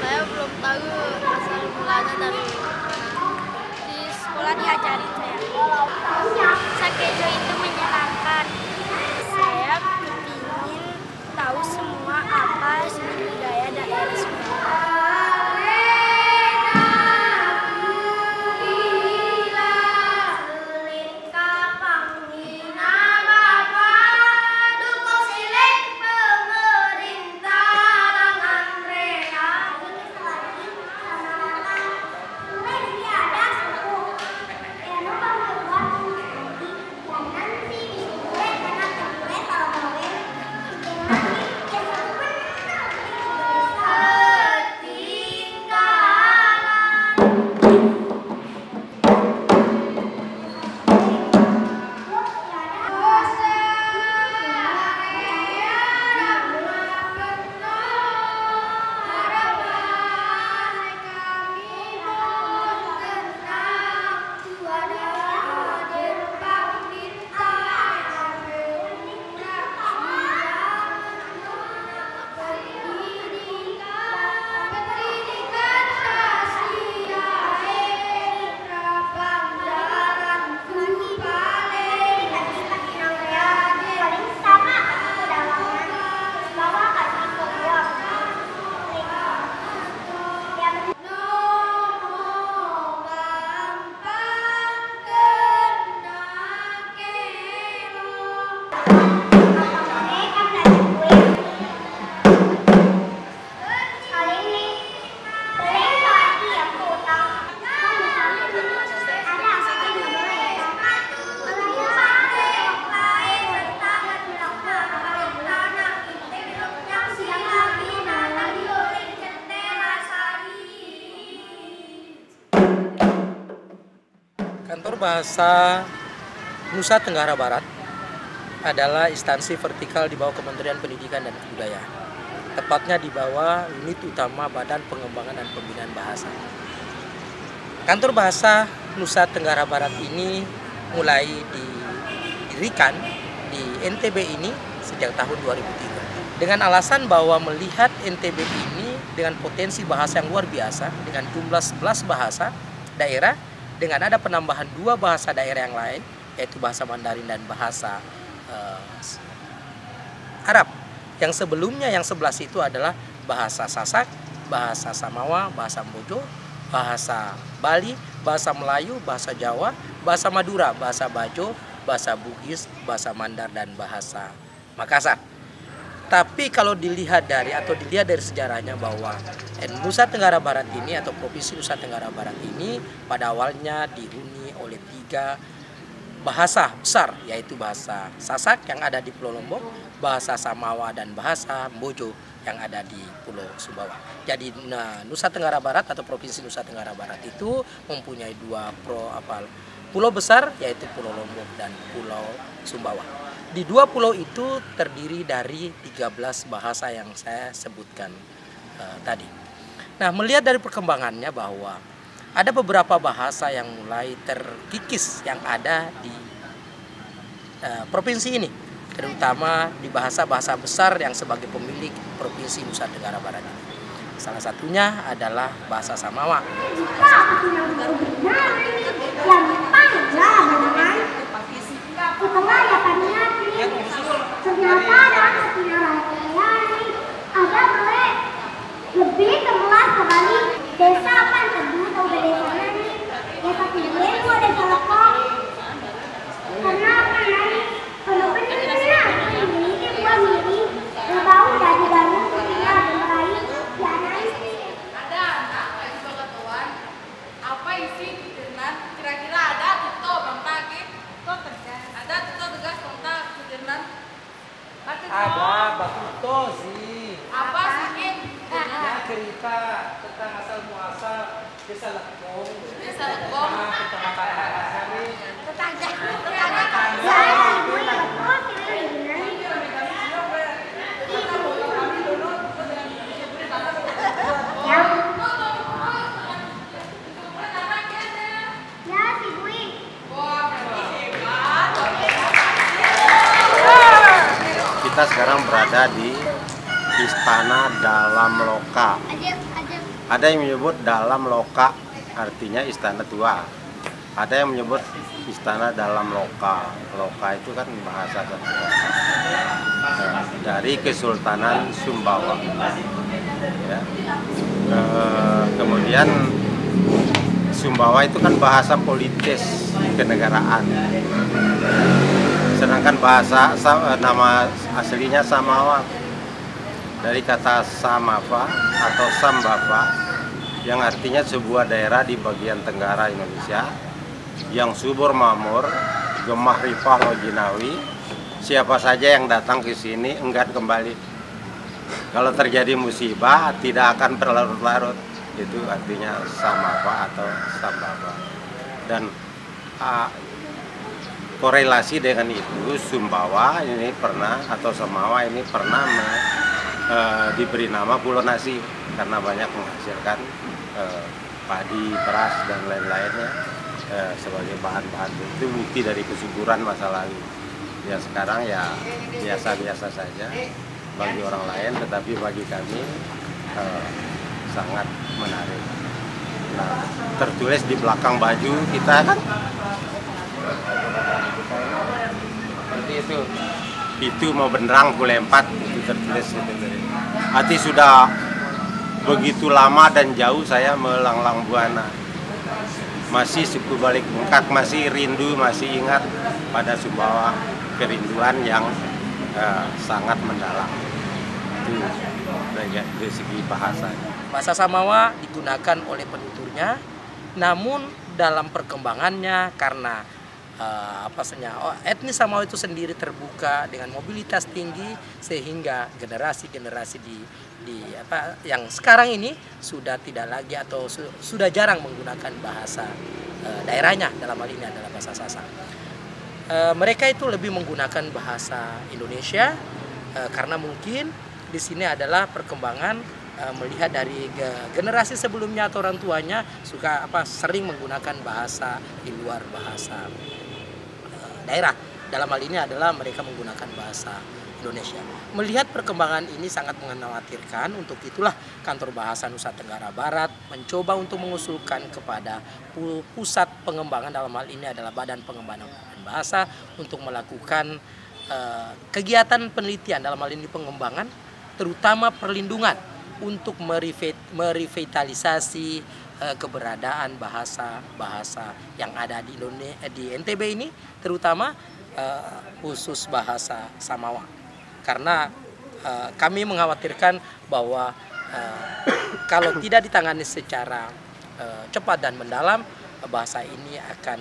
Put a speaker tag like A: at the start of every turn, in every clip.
A: Saya belum tahu asal mulanya dari mana. Di sekolah diajarin saya. Sakejo itu menyenangkan. Saya ingin tahu semua apa seni budaya daerah Sumbawa.
B: Kantor Bahasa Nusa Tenggara Barat adalah instansi vertikal di bawah Kementerian Pendidikan dan Kebudayaan. Tepatnya di bawah unit utama Badan Pengembangan dan Pembinaan Bahasa. Kantor Bahasa Nusa Tenggara Barat ini mulai didirikan di NTB ini sejak tahun 2003. Dengan alasan bahwa melihat NTB ini dengan potensi bahasa yang luar biasa, dengan jumlah 11 bahasa daerah, dengan ada penambahan 2 bahasa daerah yang lain, yaitu bahasa Mandarin dan bahasa Arab. Yang sebelumnya yang 11 itu adalah bahasa Sasak, bahasa Samawa, bahasa Mbojo, bahasa Bali, bahasa Melayu, bahasa Jawa, bahasa Madura, bahasa Bajo, bahasa Bugis, bahasa Mandar, dan bahasa Makassar. Tapi kalau dilihat dari sejarahnya bahwa Nusa Tenggara Barat ini atau Provinsi Nusa Tenggara Barat ini pada awalnya dihuni oleh 3 bahasa besar, yaitu bahasa Sasak yang ada di Pulau Lombok, bahasa Samawa, dan bahasa Mbojo yang ada di Pulau Sumbawa. Jadi Nusa Tenggara Barat atau Provinsi Nusa Tenggara Barat itu mempunyai 2 pulau besar, yaitu Pulau Lombok dan Pulau Sumbawa. Di 2 pulau itu terdiri dari 13 bahasa yang saya sebutkan tadi. Nah, melihat dari perkembangannya bahwa ada beberapa bahasa yang mulai terkikis yang ada di provinsi ini, terutama di bahasa-bahasa besar yang sebagai pemilik Provinsi Nusa Tenggara Barat ini. Salah satunya adalah bahasa Samawa.
C: Lebih kemelas kembali desa apa tebu atau desa ini desa Pinggir desa Lekong karena apa nih kalau benar ini buat miri bau dari dalam kita meraih
A: Ada anak lagi pengetahuan apa isi dengan kira-kira ada tuto bang Taki kok tegas ada tuto tegas kontak dengan
B: Ada Bakuto sih.
A: apa sih
B: Ya, cerita tentang asal muasal desa Lekong.
A: Desa Lekong.
B: Pertama kali hari
C: tetangga
D: Kita sekarang berada di Istana Dalam Loka. Ada yang menyebut dalam loka, artinya istana tua. Ada yang menyebut istana dalam loka. Loka itu kan bahasa dari Kesultanan Sumbawa. Ya. Kemudian Sumbawa itu kan bahasa politis kenegaraan. Sedangkan nama aslinya Samawa, dari kata Samava atau Sambava, yang artinya sebuah daerah di bagian tenggara Indonesia yang subur makmur, gemah ripah lojinawi. Siapa saja yang datang ke sini enggan kembali. Kalau terjadi musibah tidak akan berlarut-larut. Itu artinya Samava atau Sambava. Dan korelasi dengan itu, Sumbawa ini pernah, atau Samawa ini pernah diberi nama Pulau Nasi karena banyak menghasilkan padi, beras, dan lain-lainnya sebagai bahan-bahan. Itu bukti dari kesuburan masa lalu. Ya sekarang ya biasa-biasa saja bagi orang lain, tetapi bagi kami sangat menarik. Nah, tertulis di belakang baju kita kan itu mau benerang boleh 4, itu tertulis itu dari. Arti sudah begitu lama dan jauh saya melanglang buana, masih suku Balik Bengkak, masih rindu, masih ingat pada Sumbawa, kerinduan yang sangat mendalam. Itu dari segi bahasa.
B: Bahasa Samawa digunakan oleh penuturnya, namun dalam perkembangannya karena etnis Samawa itu sendiri terbuka dengan mobilitas tinggi, sehingga generasi-generasi yang sekarang ini sudah tidak lagi atau sudah jarang menggunakan bahasa daerahnya, dalam hal ini adalah bahasa Sasak. Mereka itu lebih menggunakan bahasa Indonesia karena mungkin di sini adalah perkembangan melihat dari generasi sebelumnya atau orang tuanya sering menggunakan bahasa di luar bahasa daerah. Dalam hal ini adalah mereka menggunakan bahasa Indonesia. Melihat perkembangan ini sangat mengkhawatirkan, untuk itulah Kantor Bahasa Nusa Tenggara Barat mencoba untuk mengusulkan kepada pusat pengembangan, dalam hal ini adalah Badan Pengembangan Bahasa, untuk melakukan kegiatan penelitian, dalam hal ini pengembangan, terutama perlindungan, untuk merevitalisasi keberadaan bahasa-bahasa yang ada di NTB ini, terutama khusus bahasa Samawa. Karena kami mengkhawatirkan bahwa kalau tidak ditangani secara cepat dan mendalam, bahasa ini akan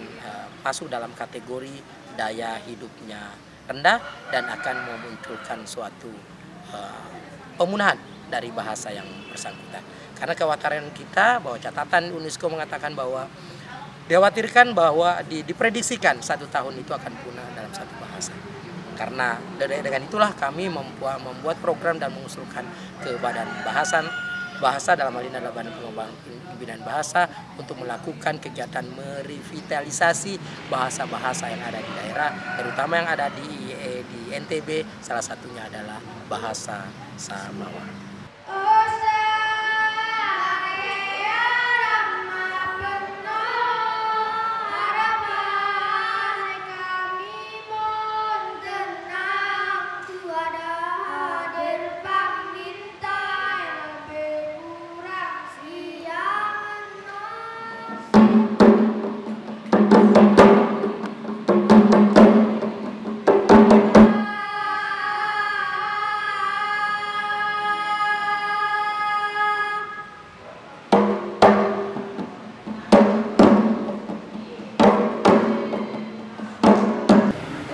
B: masuk dalam kategori daya hidupnya rendah dan akan memunculkan suatu pemunahan dari bahasa yang bersangkutan. Karena kekhawatiran kita bahwa catatan UNESCO mengatakan bahwa dikhawatirkan bahwa diprediksikan 1 tahun itu akan punah dalam satu bahasa. Karena dengan itulah kami membuat program dan mengusulkan ke Badan Bahasa dalam hal ini adalah Badan Pengembangan Pembinaan Bahasa, untuk melakukan kegiatan merevitalisasi bahasa-bahasa yang ada di daerah, terutama yang ada di NTB, salah satunya adalah bahasa Samawa.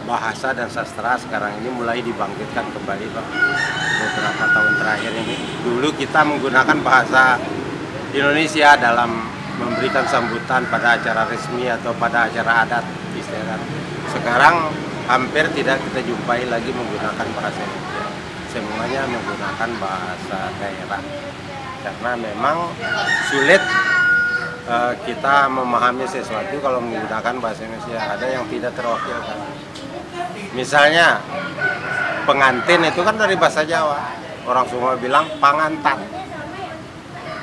D: Bahasa dan sastra sekarang ini mulai dibangkitkan kembali, Pak. Beberapa tahun terakhir ini. Dulu kita menggunakan bahasa Indonesia dalam memberikan sambutan pada acara resmi atau pada acara adat, istilahnya. Sekarang hampir tidak kita jumpai lagi menggunakan bahasa Indonesia. Semuanya menggunakan bahasa daerah. Karena memang sulit kita memahami sesuatu kalau menggunakan bahasa Indonesia. Ada yang tidak terwakilkan. Misalnya pengantin itu kan dari bahasa Jawa, orang semua bilang pangantan.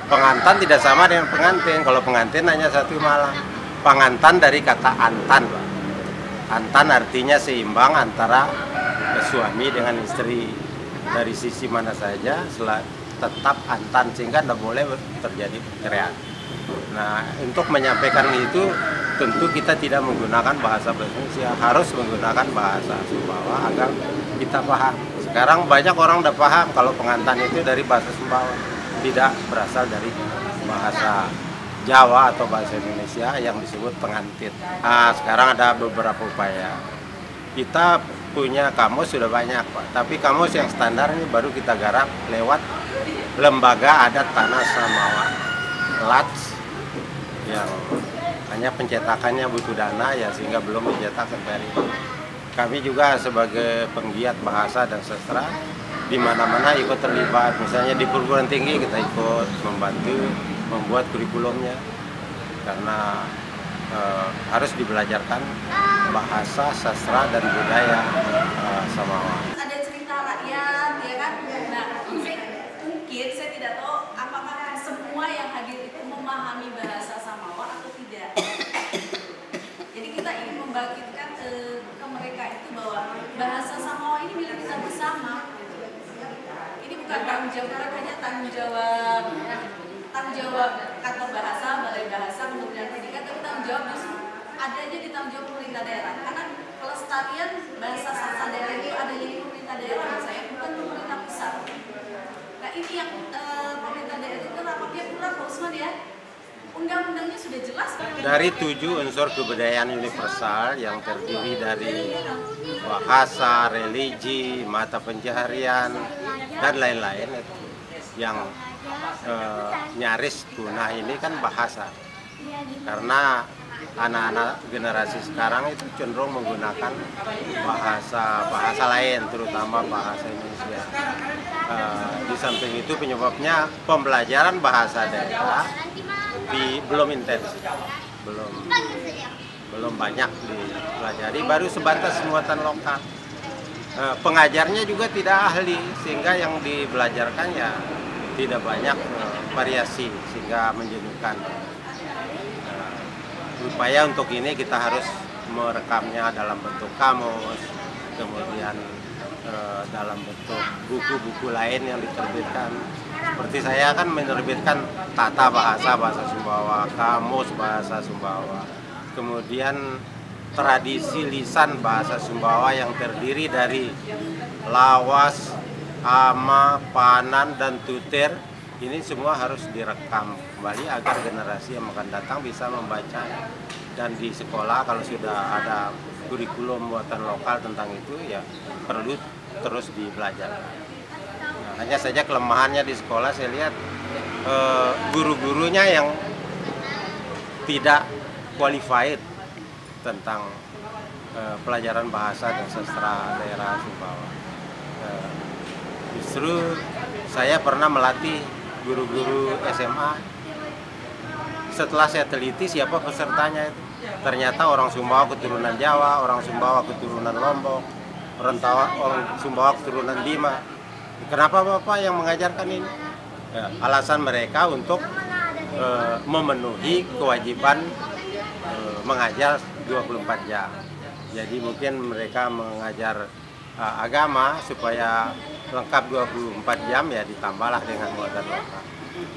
D: pengantan tidak sama dengan pengantin. Kalau pengantin hanya satu malam. Pengantan dari kata antan, Pak. Antan artinya seimbang antara suami dengan istri. Dari sisi mana saja tetap antan, sehingga tidak boleh terjadi perceraian. Nah, untuk menyampaikan itu tentu kita tidak menggunakan bahasa Indonesia, harus menggunakan bahasa Sumbawa agar kita paham. Sekarang banyak orang udah paham kalau pengantan itu dari bahasa Sumbawa, tidak berasal dari bahasa Jawa atau bahasa Indonesia yang disebut pengantin. Nah, sekarang ada beberapa upaya. Kita punya kamus sudah banyak, Pak. Tapi kamus yang standar ini baru kita garap lewat Lembaga Adat Tanah Samawa, LATS, yang hanya pencetakannya butuh dana ya, sehingga belum dicetak sampai hari ini. Kami juga sebagai penggiat bahasa dan sastra di mana-mana ikut terlibat. Misalnya di perguruan tinggi kita ikut membantu membuat kurikulumnya, karena harus dibelajarkan bahasa, sastra, dan budaya Samawa.
E: Ada cerita rakyat, ya kan? Nah, mungkin saya tidak tahu apakah semua yang hadir itu memahami bahasa Samawa atau tidak. Jadi kita ingin membangkitkan ke mereka itu bahwa bahasa Samawa ini milik kita bersama. Ini bukan tanggung jawab, hanya tanggung jawab kantor bahasa, balai bahasa, kemudian pendidikan, tapi tanggung jawab justru adanya di tanggung jawab pemerintah daerah. Karena pelestarian bahasa sastra daerah itu adanya di pemerintah daerah, saya bukan pemerintah pusat. Nah, ini yang pemerintah daerah itu rapatnya kurang, Pak Usman, ya. Undang-undangnya sudah jelas.
D: Dari 7 unsur kebudayaan universal yang terdiri dari bahasa, religi, mata pencaharian, dan lain-lain, yang nyaris punah ini kan bahasa. Karena anak-anak generasi sekarang itu cenderung menggunakan bahasa lain, terutama bahasa Indonesia. Di samping itu penyebabnya pembelajaran bahasa daerah belum intens, belum banyak dipelajari, baru sebatas muatan lokal. Pengajarnya juga tidak ahli, sehingga yang dibelajarkan ya tidak banyak variasi, sehingga menjenuhkan. Upaya untuk ini kita harus merekamnya dalam bentuk kamus, kemudian dalam bentuk buku-buku lain yang diterbitkan. Seperti saya kan menerbitkan tata bahasa Sumbawa, kamus bahasa Sumbawa, kemudian tradisi lisan bahasa Sumbawa yang terdiri dari lawas, ama, panan, dan tutir. Ini semua harus direkam kembali agar generasi yang akan datang bisa membaca. Dan di sekolah kalau sudah ada kurikulum muatan lokal tentang itu, ya perlu terus dipelajari. Nah, hanya saja kelemahannya di sekolah saya lihat guru-gurunya yang tidak qualified tentang pelajaran bahasa dan sastra daerah Sumbawa. Justru saya pernah melatih guru-guru SMA. Setelah saya teliti siapa pesertanya itu, ternyata orang Sumbawa keturunan Jawa, orang Sumbawa keturunan Lombok, orang Sumbawa keturunan Bima. Kenapa Bapak yang mengajarkan ini? Ya, alasan mereka untuk memenuhi kewajiban mengajar 24 jam. Jadi mungkin mereka mengajar agama supaya lengkap 24 jam, ya ditambahlah dengan muatan lokal.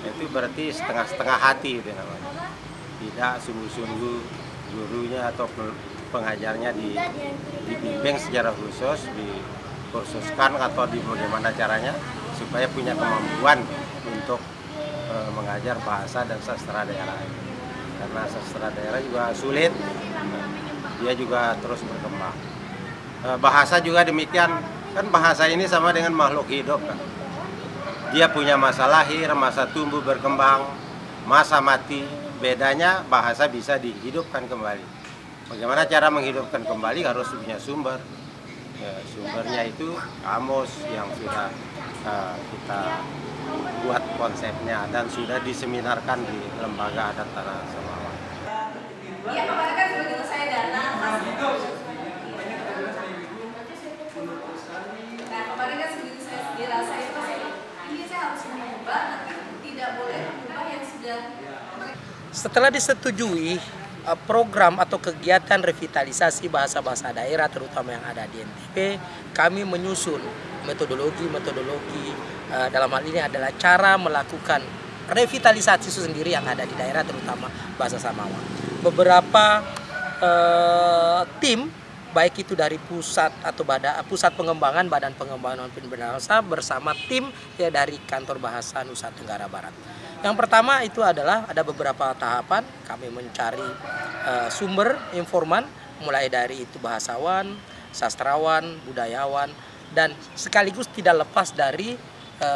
D: Itu berarti setengah-setengah hati itu namanya. Tidak sungguh-sungguh gurunya atau pengajarnya dibimbing secara khusus, dikursuskan atau di bagaimana caranya supaya punya kemampuan untuk mengajar bahasa dan sastra daerah. Karena sastra daerah juga sulit, dia juga terus berkembang. Bahasa juga demikian, kan bahasa ini sama dengan makhluk hidup kan. Dia punya masa lahir, masa tumbuh berkembang, masa mati. Bedanya bahasa bisa dihidupkan kembali. Bagaimana cara menghidupkan kembali? Harus punya sumber. Ya, sumbernya itu kamus yang sudah kita buat konsepnya dan sudah diseminarkan di Lembaga Adat Tanah Samawa.
E: Iya, kemarin kan begitu saya datang, nah kemarin kan begitu saya dirasa itu ini saya harus mengubah, tapi tidak boleh mengubah
B: Setelah disetujui program atau kegiatan revitalisasi bahasa-bahasa daerah terutama yang ada di NTB, kami menyusun metodologi dalam hal ini adalah cara melakukan revitalisasi itu sendiri yang ada di daerah terutama bahasa Samawa. Beberapa tim baik itu dari pusat atau pusat pengembangan Badan Pengembangan Bahasa bersama tim ya dari Kantor Bahasa Nusa Tenggara Barat. Yang pertama itu adalah ada beberapa tahapan kami mencari sumber informan mulai dari itu bahasawan, sastrawan, budayawan dan sekaligus tidak lepas dari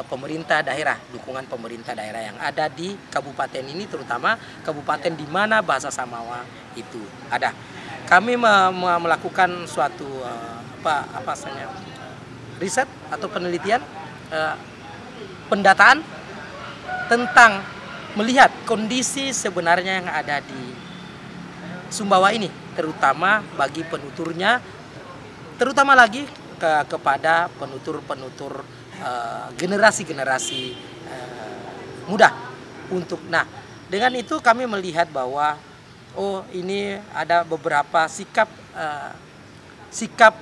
B: pemerintah daerah, dukungan pemerintah daerah yang ada di kabupaten ini terutama kabupaten di mana bahasa Samawa itu ada. Kami melakukan suatu riset atau penelitian pendataan tentang melihat kondisi sebenarnya yang ada di Sumbawa ini, terutama bagi penuturnya, terutama lagi kepada penutur-penutur generasi-generasi muda. Nah, dengan itu kami melihat bahwa ini ada beberapa sikap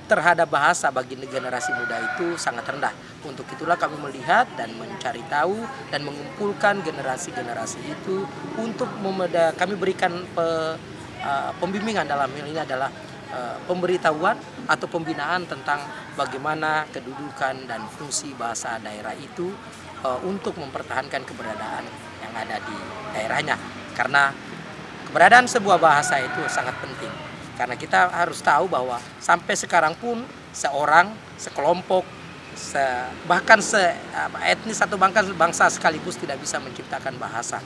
B: terhadap bahasa bagi generasi muda itu sangat rendah. Untuk itulah kami melihat dan mencari tahu dan mengumpulkan generasi-generasi itu untuk kami berikan pembimbingan dalam hal ini adalah pemberitahuan atau pembinaan tentang bagaimana kedudukan dan fungsi bahasa daerah itu untuk mempertahankan keberadaan yang ada di daerahnya. Karena keberadaan sebuah bahasa itu sangat penting. Karena kita harus tahu bahwa sampai sekarang pun seorang, sekelompok, bahkan etnis atau bahkan bangsa sekaligus tidak bisa menciptakan bahasa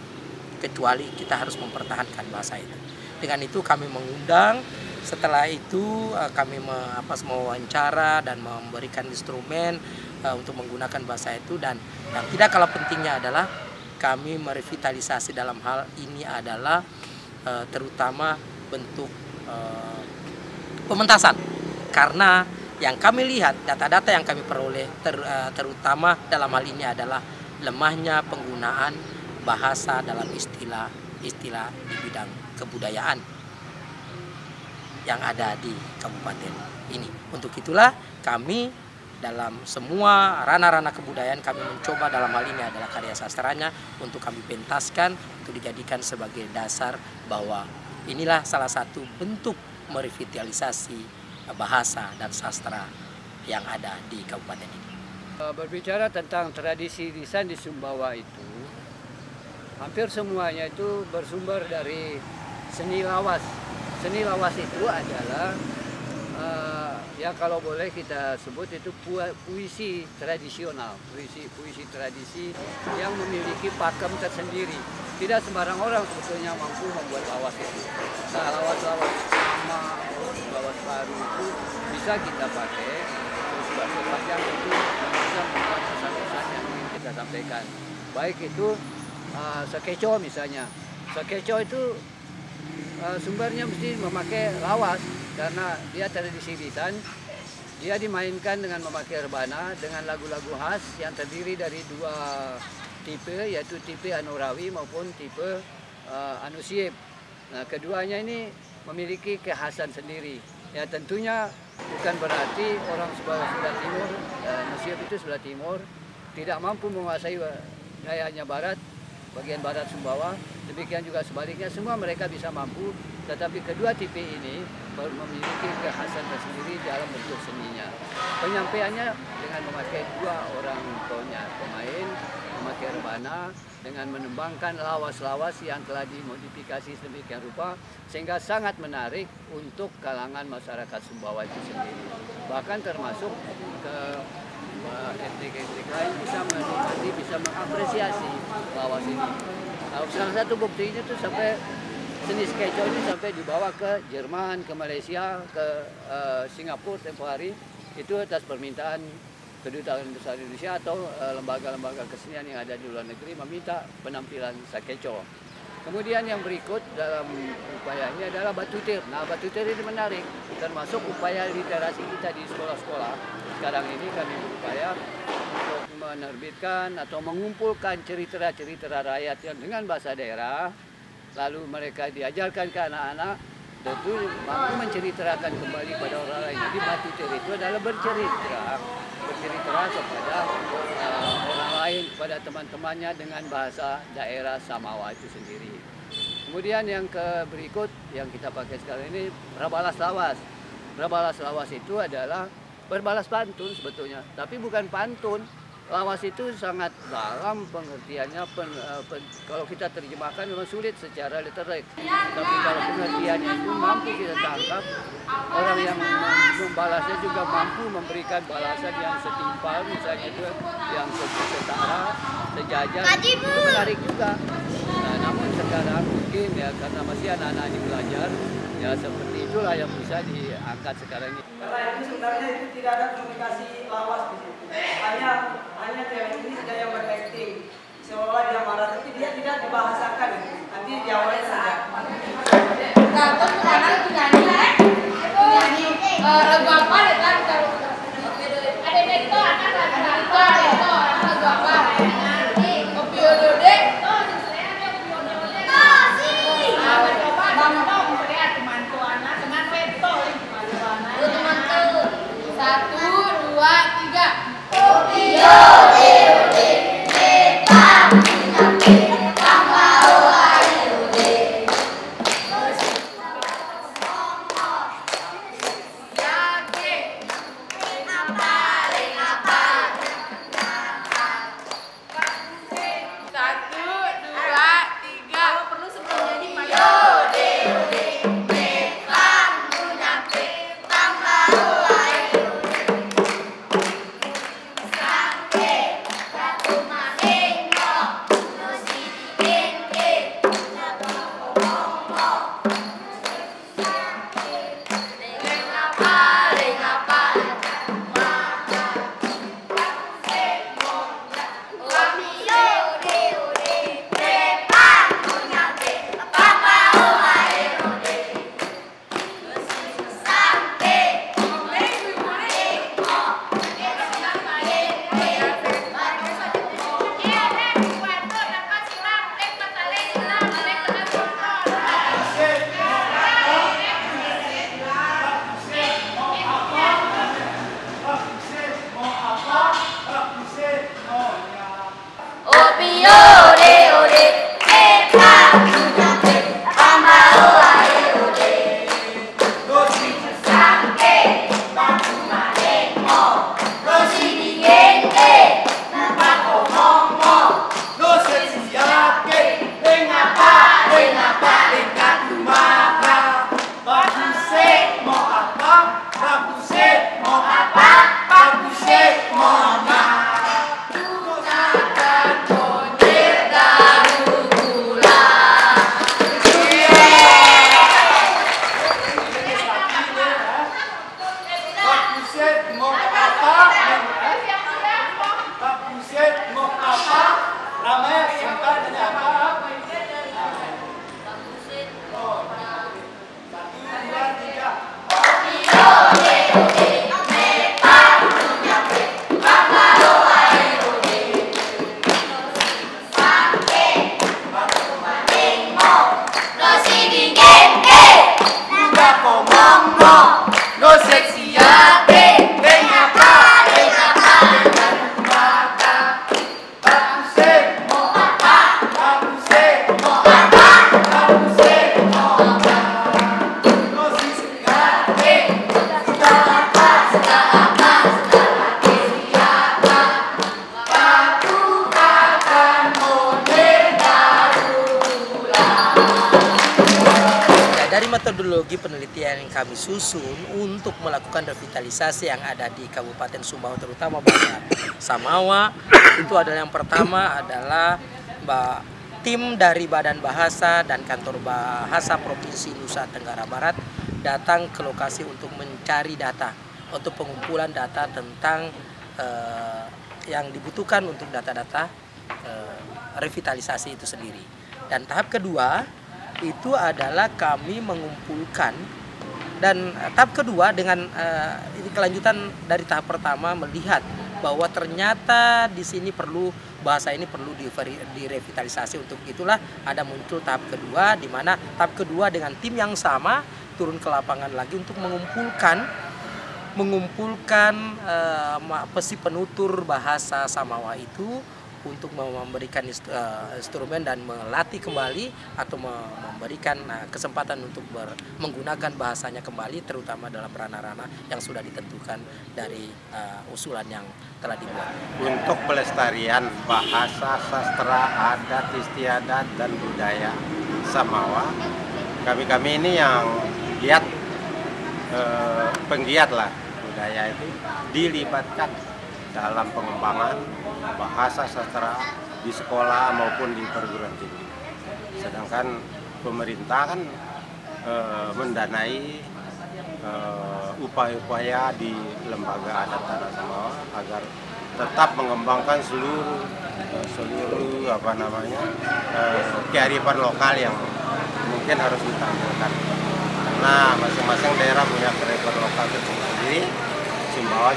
B: kecuali kita harus mempertahankan bahasa itu. Dengan itu kami mengundang, setelah itu kami mewawancara dan memberikan instrumen untuk menggunakan bahasa itu, dan yang tidak kalah pentingnya adalah kami merevitalisasi dalam hal ini adalah terutama bentuk pementasan. Karena yang kami lihat, data-data yang kami peroleh terutama dalam hal ini adalah lemahnya penggunaan bahasa dalam istilah di bidang kebudayaan yang ada di kabupaten ini. Untuk itulah kami dalam semua ranah-ranah kebudayaan kami mencoba dalam hal ini adalah karya sastranya untuk kami pentaskan untuk dijadikan sebagai dasar bahwa inilah salah satu bentuk merevitalisasi bahasa dan sastra yang ada di kabupaten ini.
F: Berbicara tentang tradisi lisan di Sumbawa itu, hampir semuanya itu bersumber dari seni lawas. Seni lawas itu adalah ya kalau boleh kita sebut itu puisi tradisional, puisi tradisi yang memiliki pakem tersendiri. Tidak sembarang orang sebetulnya mampu membuat lawas itu. Nah, lawas-lawas lama, lawas baru itu bisa kita pakai sepanjang itu bisa membuat pesan-pesan yang ingin kita sampaikan. Baik itu sakeco misalnya. Sakeco itu sumbernya mesti memakai lawas karena dia tradisi lisan. Dia dimainkan dengan memakai rebana dengan lagu-lagu khas yang terdiri dari dua tipe, yaitu tipe Anurawi maupun tipe Anusiep. Nah, keduanya ini memiliki kekhasan sendiri. Ya tentunya bukan berarti orang sebelah timur, Anusiep itu sebelah timur, tidak mampu menguasai gayanya barat, bagian barat Sumbawa. Demikian juga sebaliknya, semua mereka bisa mampu, tetapi kedua tipe ini memiliki kekhasan tersendiri dalam bentuk seninya. Penyampaiannya dengan memakai dua orang pemain, memakai rebana, dengan menembangkan lawas-lawas yang telah dimodifikasi sedemikian rupa, sehingga sangat menarik untuk kalangan masyarakat Sumbawa itu sendiri. Bahkan termasuk ke etnik-etnik lain bisa menikmati, bisa mengapresiasi lawas ini. Nah, salah satu buktinya itu sampai seni sakeco ini sampai dibawa ke Jerman, ke Malaysia, ke Singapura tempoh hari, itu atas permintaan Kedutaan Besar Indonesia atau lembaga-lembaga kesenian yang ada di luar negeri meminta penampilan sakeco. Kemudian yang berikut dalam upaya ini adalah batutir. Nah, batutir ini menarik, termasuk upaya literasi kita di sekolah-sekolah. Sekarang ini kami berupaya untuk menerbitkan atau mengumpulkan cerita-cerita rakyat yang dengan bahasa daerah, lalu mereka diajarkan ke anak-anak, tentu mampu menceritakan kembali pada orang lain. Jadi Batiteri itu adalah bercerita kepada orang lain, kepada teman-temannya dengan bahasa daerah Samawa itu sendiri. Kemudian yang berikut yang kita pakai sekarang ini Rabalas Lawas. Rabalas Lawas itu adalah berbalas pantun sebetulnya, tapi bukan pantun. Lawas itu sangat dalam pengertiannya, kalau kita terjemahkan memang sulit secara literal. Tapi kalau pengertiannya itu mampu kita tangkap, orang yang membalasnya juga mampu memberikan balasan yang setimpal, misalnya itu yang setara, sejajar, itu menarik juga. Nah, namun sekarang mungkin ya karena masih anak-anak ini belajar, ya seperti itulah yang bisa diangkat sekarang ini.
G: Karena itu sebenarnya itu tidak ada komunikasi lawas di situ. Hanya cewek ini saja yang berakting. Seolah dia marah tapi dia tidak dibahasakan. Nanti diawali saja.
H: Nah, terus karena itu nyanyi lagu apa deh kan? Ada itu anak lagu apa? Kopi Odode. Satu, dua, tiga.
B: Metodologi penelitian yang kami susun untuk melakukan revitalisasi yang ada di Kabupaten Sumbawa, terutama bahasa Samawa, itu adalah yang pertama adalah tim dari Badan Bahasa dan Kantor Bahasa Provinsi Nusa Tenggara Barat datang ke lokasi untuk mencari data, untuk pengumpulan data tentang yang dibutuhkan untuk data-data revitalisasi itu sendiri. Dan tahap kedua itu adalah kami mengumpulkan, dan tahap kedua dengan ini kelanjutan dari tahap pertama, melihat bahwa ternyata di sini bahasa ini perlu direvitalisasi. Untuk itulah ada muncul tahap kedua, di mana tahap kedua dengan tim yang sama turun ke lapangan lagi untuk mengumpulkan pesi penutur bahasa Samawa itu untuk memberikan instrumen dan melatih kembali atau memberikan kesempatan untuk menggunakan bahasanya kembali, terutama dalam ranah-ranah yang sudah ditentukan dari usulan yang telah dibuat.
D: Untuk pelestarian bahasa, sastra, adat, istiadat, dan budaya Samawa, kami ini yang giat, penggiat lah budaya itu dilibatkan dalam pengembangan bahasa sastra di sekolah maupun di perguruan tinggi. Sedangkan pemerintah kan mendanai upaya-upaya di lembaga adat tanah Samawa agar tetap mengembangkan seluruh kearifan lokal yang mungkin harus ditampilkan. Karena masing-masing daerah punya kearifan lokal sendiri. Sumbawa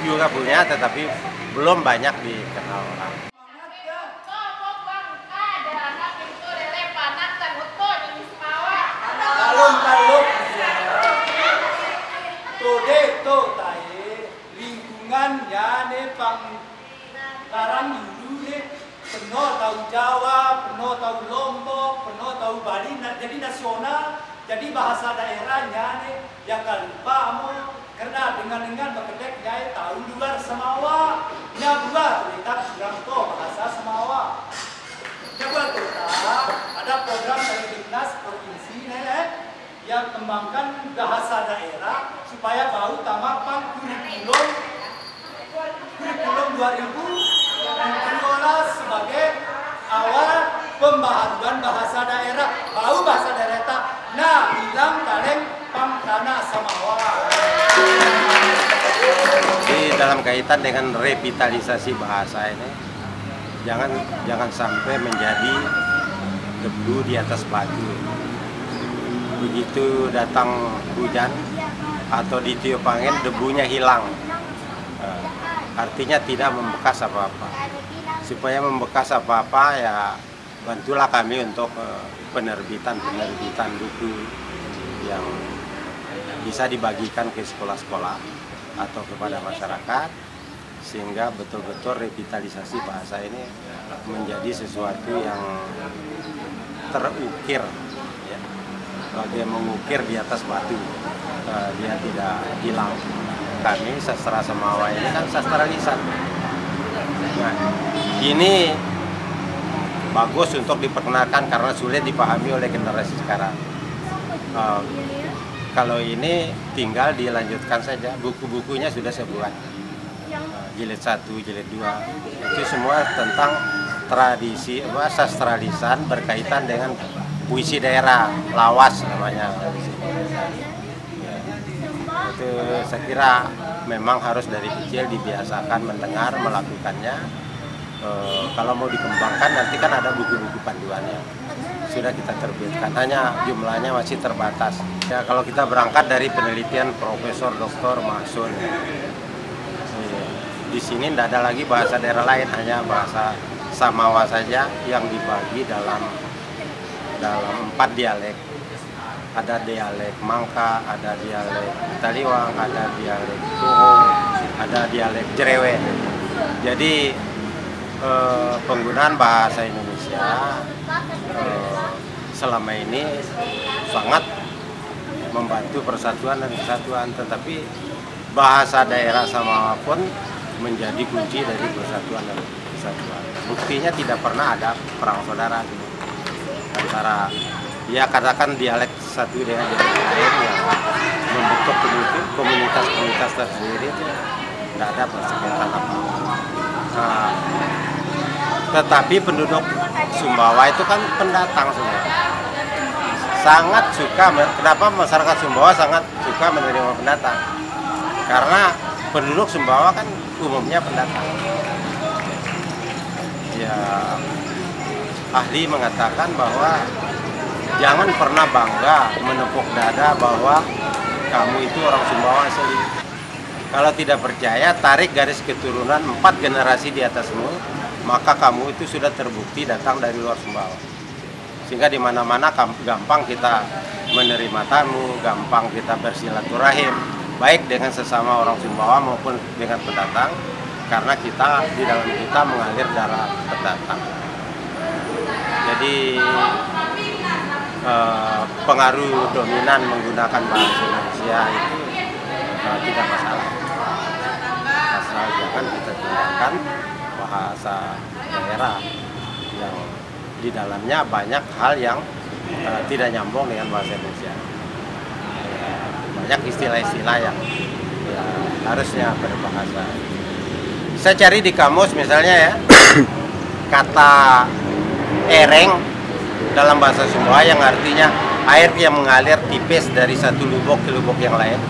D: juga punya, tetapi belum banyak dikenal orang.
I: Lingkungan ya ne pangkaran dulu ne penuh tahu Jawa, penuh tahu Lombok, penuh tahu Bali, jadi nasional, jadi bahasa daerahnya ne ya lupa mo. Karena dengan bekedek nyai tahu luar Samawa, nyabuat kita kurang to bahasa Samawa. Nyabuat kita ada program dari Dinas Provinsi yang kembangkan bahasa daerah supaya bau tamak kurikulum 2000 dikelola sebagai awal pembaharuan bahasa daerah. Bau bahasa daerah tak, nah hilang kaleng tanah Samawa.
D: Di dalam kaitan dengan revitalisasi bahasa ini, jangan sampai menjadi debu di atas batu. Begitu datang hujan atau ditiup angin, debunya hilang. Artinya tidak membekas apa-apa. Supaya membekas apa-apa, ya bantulah kami untuk penerbitan buku yang bisa dibagikan ke sekolah-sekolah atau kepada masyarakat, sehingga betul-betul revitalisasi bahasa ini menjadi sesuatu yang terukir, ya, bagai mengukir di atas batu, dia tidak hilang. Kami sastra Samawa ini kan sastra lisan. Nah, ini bagus untuk diperkenalkan karena sulit dipahami oleh generasi sekarang. Kalau ini tinggal dilanjutkan saja, buku-bukunya sudah saya buat. Jilid 1, jilid 2, itu semua tentang tradisi sastra lisan berkaitan dengan puisi daerah, lawas namanya. Itu saya kira memang harus dari kecil dibiasakan mendengar, melakukannya. Kalau mau dikembangkan nanti kan ada buku-buku panduannya, sudah kita terbitkan, hanya jumlahnya masih terbatas. Ya, kalau kita berangkat dari penelitian Profesor Dr. Masun, di sini tidak ada lagi bahasa daerah lain, hanya bahasa Samawa saja yang dibagi dalam 4 dialek. Ada dialek Mangka, ada dialek Taliwang, ada dialek Tuhu, ada dialek Jerewe. Jadi penggunaan bahasa Indonesia selama ini sangat membantu persatuan dan kesatuan, tetapi bahasa daerah Samawa pun menjadi kunci dari persatuan dan kesatuan. Buktinya tidak pernah ada perang saudara antara, ya katakan dialek satu dengan dialek lain yang membentuk komunitas tersendiri, itu tidak ada persengketaan apa-apa. Nah, tetapi penduduk Sumbawa itu kan pendatang semua. Sangat suka, kenapa masyarakat Sumbawa sangat suka menerima pendatang? Karena penduduk Sumbawa kan umumnya pendatang. Ya, ahli mengatakan bahwa jangan pernah bangga menepuk dada bahwa kamu itu orang Sumbawa asli. Kalau tidak percaya, tarik garis keturunan 4 generasi di atasmu, maka kamu itu sudah terbukti datang dari luar Sumbawa. Sehingga di mana-mana gampang kita menerima tamu, gampang kita bersilaturahim, baik dengan sesama orang Sumbawa maupun dengan pendatang, karena kita di dalam kita mengalir darah pendatang. Jadi pengaruh dominan menggunakan bahasa Indonesia itu tidak masalah. Asal jangan kita gunakan bahasa daerah yang di dalamnya banyak hal yang tidak nyambung dengan bahasa Indonesia. Banyak istilah-istilah yang harusnya berbahasa. Saya cari di kamus misalnya ya, kata ereng dalam bahasa Sumbawa yang artinya air yang mengalir tipis dari satu lubuk ke lubuk yang lain,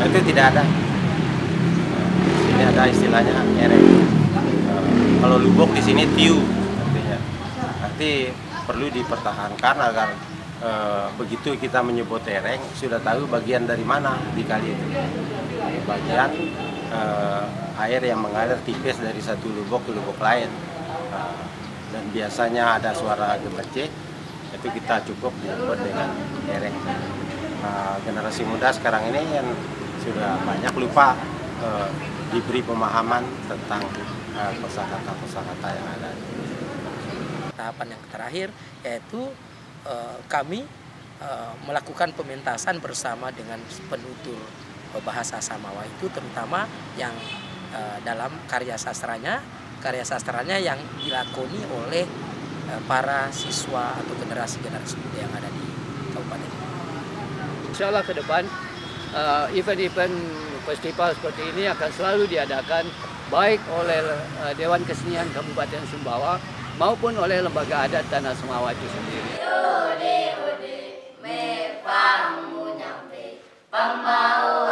D: itu tidak ada. Ini ada istilahnya ereng. Kalau lubuk di sini tiu artinya. Nanti perlu dipertahankan agar begitu kita menyebut ereng sudah tahu bagian dari mana di kali itu. Bagian air yang mengalir tipis dari satu lubuk ke lubuk lain. Dan biasanya ada suara gemercik, itu kita cukup disebut dengan ereng. Generasi muda sekarang ini yang sudah banyak lupa diberi pemahaman tentang kosakata-kosakata yang ada.
B: Tahapan yang terakhir yaitu kami melakukan pementasan bersama dengan penutur bahasa Samawa itu, terutama yang dalam karya sastranya yang dilakoni oleh para siswa atau generasi-generasi muda yang ada di Kabupaten ini.
F: Insya Allah ke depan event-event festival seperti ini akan selalu diadakan baik oleh Dewan Kesenian Kabupaten Sumbawa maupun oleh lembaga adat Tanah Sumbawa itu sendiri.
J: Ode, me, pang, nyampe, pang mau